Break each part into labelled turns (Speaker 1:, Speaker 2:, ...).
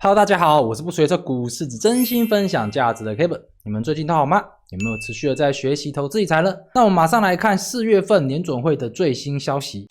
Speaker 1: Hello， 大家好，我是不随着股市只真心分享价值的 Kevin。你们最近都好吗？有没有持续的在学习投资理财呢？那我们马上来看4月份联准会的最新消息。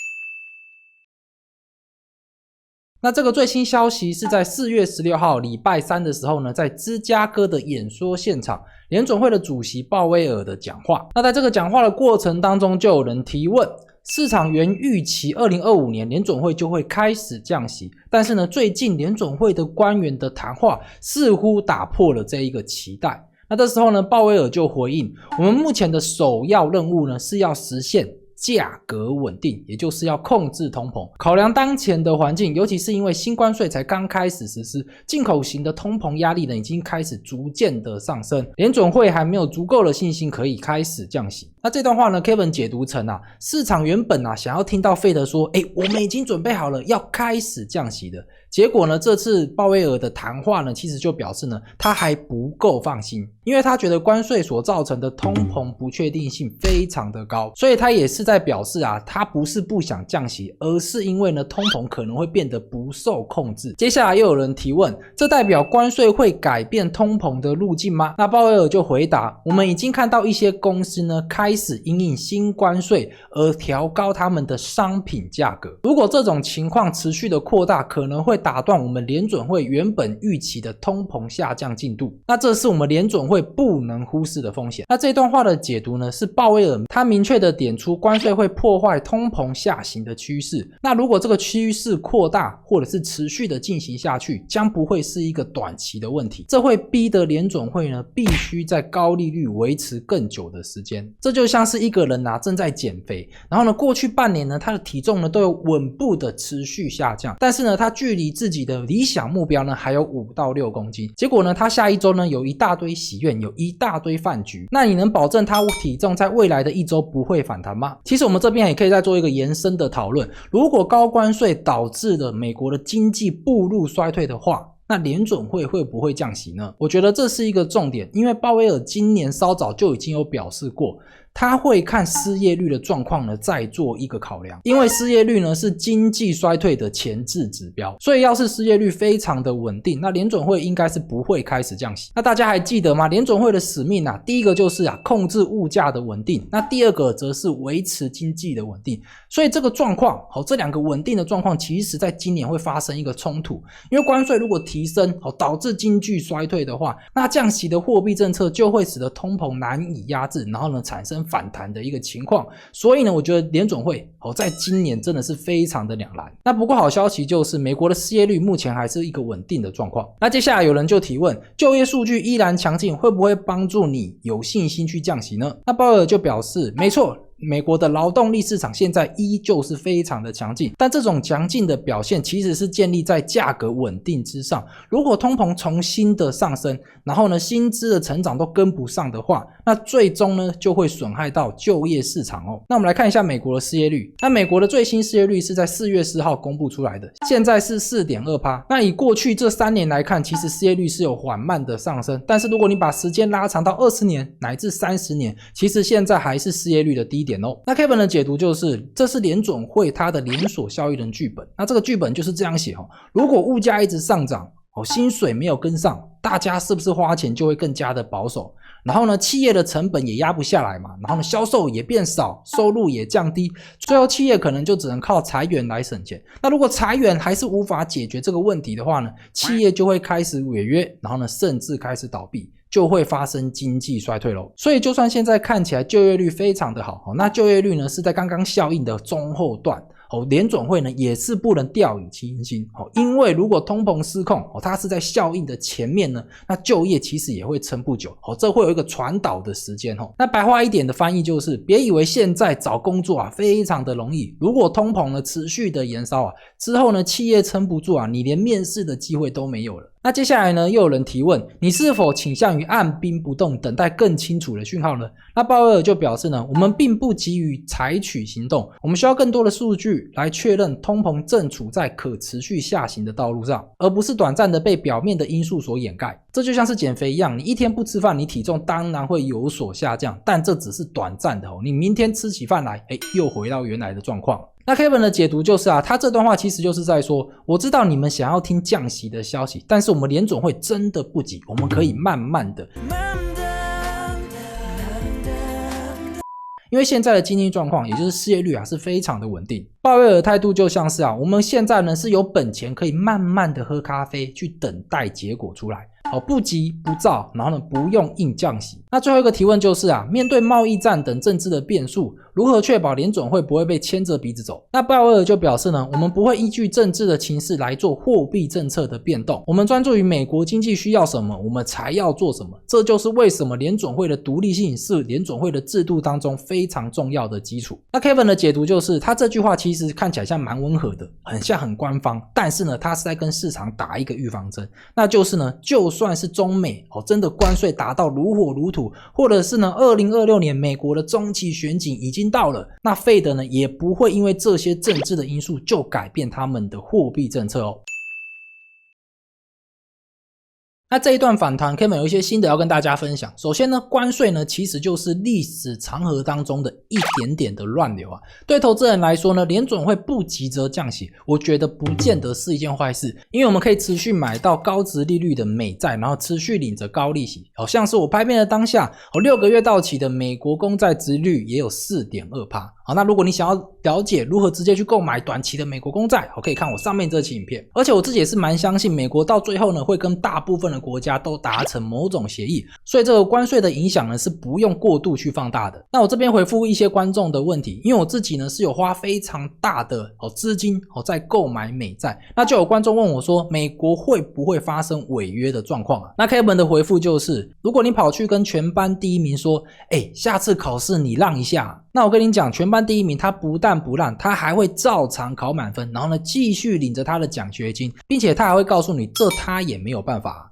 Speaker 1: 那这个最新消息是在4月16号礼拜三的时候呢，在芝加哥的演说现场，联准会的主席鲍威尔的讲话。那在这个讲话的过程当中，就有人提问，市场原预期2025年联准会就会开始降息，但是呢，最近联准会的官员的谈话似乎打破了这一个期待。那这时候呢，鲍威尔就回应，我们目前的首要任务呢，是要实现价格稳定，也就是要控制通膨。考量当前的环境，尤其是因为新关税才刚开始实施，进口型的通膨压力呢已经开始逐渐的上升，联准会还没有足够的信心可以开始降息。那这段话呢 Kevin 解读成市场原本想要听到费德说我们已经准备好了要开始降息的，结果呢这次鲍威尔的谈话呢其实就表示呢他还不够放心，因为他觉得关税所造成的通膨不确定性非常的高，所以他也是在表示他不是不想降息，而是因为呢通膨可能会变得不受控制。接下来又有人提问，这代表关税会改变通膨的路径吗？那鲍威尔就回答，我们已经看到一些公司呢开始因应新关税而调高他们的商品价格，如果这种情况持续的扩大，可能会打断我们联准会原本预期的通膨下降进度，那这是我们联准会不能忽视的风险。那这段话的解读呢，是鲍威尔他明确的点出关税会破坏通膨下行的趋势，那如果这个趋势扩大或者是持续的进行下去，将不会是一个短期的问题，这会逼得联准会呢必须在高利率维持更久的时间。这就像是一个人正在减肥，然后呢过去半年呢他的体重呢都有稳步的持续下降，但是呢他距离自己的理想目标呢还有5到6公斤，结果呢他下一周呢有一大堆喜宴，有一大堆饭局，那你能保证他体重在未来的一周不会反弹吗？其实我们这边也可以再做一个延伸的讨论，如果高关税导致了美国的经济步入衰退的话，那联准会会不会降息呢？我觉得这是一个重点，因为鲍威尔今年稍早就已经有表示过，他会看失业率的状况呢再做一个考量，因为失业率呢是经济衰退的前置指标，所以要是失业率非常的稳定，那联准会应该是不会开始降息。那大家还记得吗？联准会的使命第一个就是控制物价的稳定，那第二个则是维持经济的稳定，所以这个状况这两个稳定的状况其实在今年会发生一个冲突，因为关税如果提升导致经济衰退的话，那降息的货币政策就会使得通膨难以压制，然后呢产生反弹的一个情况，所以呢我觉得联准会在今年真的是非常的两难。那不过好消息就是美国的失业率目前还是一个稳定的状况。那接下来有人就提问，就业数据依然强劲，会不会帮助你有信心去降息呢？那鲍威尔就表示，没错，美国的劳动力市场现在依旧是非常的强劲，但这种强劲的表现其实是建立在价格稳定之上，如果通膨重新的上升，然后呢薪资的成长都跟不上的话，那最终呢就会损害到就业市场那我们来看一下美国的失业率，那美国的最新失业率是在4月10号公布出来的，现在是 4.2%。 那以过去这3年来看，其实失业率是有缓慢的上升，但是如果你把时间拉长到20年乃至30年，其实现在还是失业率的低点那 Kevin 的解读就是，这是联准会它的连锁效应的剧本，那这个剧本就是这样写如果物价一直上涨薪水没有跟上，大家是不是花钱就会更加的保守，然后呢企业的成本也压不下来嘛，然后呢销售也变少，收入也降低，最后企业可能就只能靠裁员来省钱。那如果裁员还是无法解决这个问题的话呢，企业就会开始违约，然后呢甚至开始倒闭，就会发生经济衰退咯。所以就算现在看起来就业率非常的好，那就业率呢是在刚刚效应的中后段，联准会呢也是不能掉以轻心，因为如果通膨失控，它是在效应的前面呢，那就业其实也会撑不久，这会有一个传导的时间。那白话一点的翻译就是，别以为现在找工作非常的容易，如果通膨呢持续的延烧之后呢企业撑不住你连面试的机会都没有了。那接下来呢，又有人提问，你是否倾向于按兵不动，等待更清楚的讯号呢？那鲍威尔就表示呢，我们并不急于采取行动，我们需要更多的数据来确认通膨正处在可持续下行的道路上，而不是短暂的被表面的因素所掩盖。这就像是减肥一样，你一天不吃饭，你体重当然会有所下降，但这只是短暂的你明天吃起饭来又回到原来的状况。那 Kevin 的解读就是啊，他这段话其实就是在说，我知道你们想要听降息的消息，但是我们联准会真的不急，我们可以慢慢的。因为现在的经济状况，也就是失业率啊，是非常的稳定。鲍威尔的态度就像是啊，我们现在呢是有本钱可以慢慢的喝咖啡，去等待结果出来。不急不躁，然后呢不用硬降息。那最后一个提问就是啊，面对贸易战等政治的变数，如何确保联准会不会被牵着鼻子走？那鲍威尔就表示呢，我们不会依据政治的情势来做货币政策的变动，我们专注于美国经济需要什么，我们才要做什么。这就是为什么联准会的独立性是联准会的制度当中非常重要的基础。那 Kevin 的解读就是，他这句话其实看起来像蛮温和的，很像很官方，但是呢，他是在跟市场打一个预防针，那就是呢，就算是中美真的关税达到如火如荼，或者是呢2026年美国的中期选举已经到了，那 Fed 呢也不会因为这些政治的因素就改变他们的货币政策哦。那这一段反弹 Kevin 有一些心得要跟大家分享。首先呢，关税呢其实就是历史长河当中的一点点的乱流啊。对投资人来说呢，联准会不急着降息，我觉得不见得是一件坏事，因为我们可以持续买到高殖利率的美债，然后持续领着高利息。像是我拍片的当下，6个月到期的美国公债殖利率也有 4.2%。那如果你想要了解如何直接去购买短期的美国公债，可以看我上面这期影片。而且我自己也是蛮相信美国到最后呢会跟大部分的国家都达成某种协议，所以这个关税的影响呢是不用过度去放大的。那我这边回复一些观众的问题，因为我自己呢是有花非常大的资金在购买美债，那就有观众问我说，美国会不会发生违约的状况啊？那 Kevin 的回复就是，如果你跑去跟全班第一名说，下次考试你让一下，那我跟你讲，全班第一名他不但不让，他还会照常考满分，然后呢继续领着他的奖学金，并且他还会告诉你，这他也没有办法。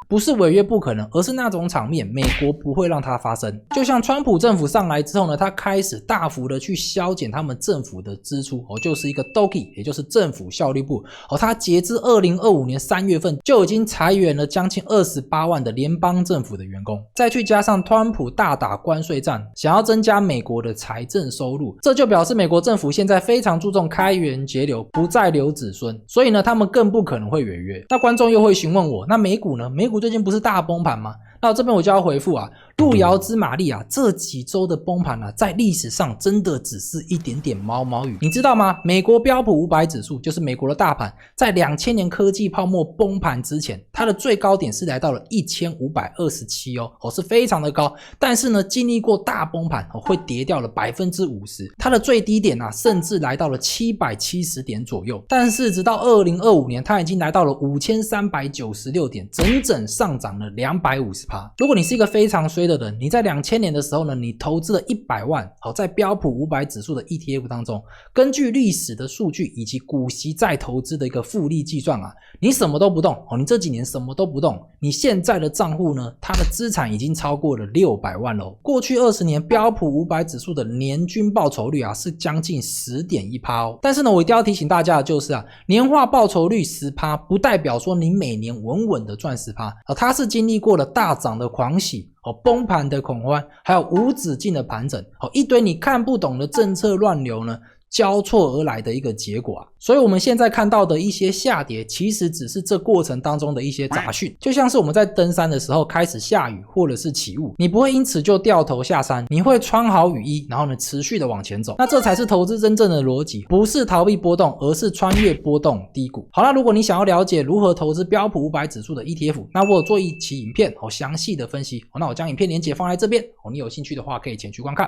Speaker 1: 不是违约不可能，而是那种场面美国不会让它发生。就像川普政府上来之后呢，他开始大幅的去削减他们政府的支出，就是一个 DOGE， 也就是政府效率部。他截至2025年3月份就已经裁员了将近28万的联邦政府的员工，再去加上川普大打关税战，想要增加美国的财政收入，这就表示美国政府现在非常注重开源节流，不再留子孙，所以呢，他们更不可能会违约。那观众又会询问我，那美股呢？美股最近不是大崩盘吗？那这边我就要回复啊，路遥知马力啊，这几周的崩盘啊，在历史上真的只是一点点毛毛雨。你知道吗？美国标普500指数，就是美国的大盘，在2000年科技泡沫崩盘之前，它的最高点是来到了1527是非常的高。但是呢，经历过大崩盘会跌掉了 50%， 它的最低点啊，甚至来到了770点左右。但是直到2025年，它已经来到了5396点，整整上涨了250%。如果你是一个非常衰的人，你在2000年的时候呢，你投资了100万在标普500指数的 ETF 当中，根据历史的数据以及股息再投资的一个复利计算啊，你什么都不动你这几年什么都不动，你现在的账户呢，它的资产已经超过了600万了。过去20年标普500指数的年均报酬率啊是将近 10.1% 但是呢，我一定要提醒大家的就是啊，年化报酬率 10% 不代表说你每年稳稳的赚 10%它是经历过了大涨的狂喜崩盘的恐慌，还有无止境的盘整一堆你看不懂的政策乱流呢交错而来的一个结果所以我们现在看到的一些下跌，其实只是这过程当中的一些杂讯，就像是我们在登山的时候开始下雨或者是起雾，你不会因此就掉头下山，你会穿好雨衣，然后呢持续的往前走。那这才是投资真正的逻辑，不是逃避波动，而是穿越波动低谷。好啦，如果你想要了解如何投资标普500指数的 ETF， 那我有做一期影片详细的分析那我将影片连结放在这边你有兴趣的话可以前去观看。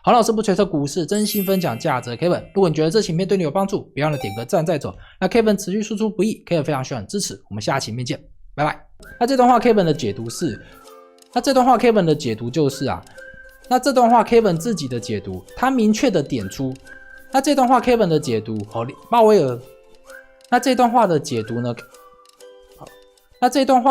Speaker 1: 好了，我是不决策股市真心分享价值的 Kevin， 如果你觉得这期影片对你有帮助，别忘了点个赞再走。那 Kevin 持续输出不易 ，Kevin 非常需要你支持，我们下期影片见，拜拜。那这段话 Kevin 的解读是，Kevin 的解读就是那这段话 Kevin 自己的解读，他明确的点出，那这段话 Kevin 的解读鲍威尔，那这段话的解读呢，那这段话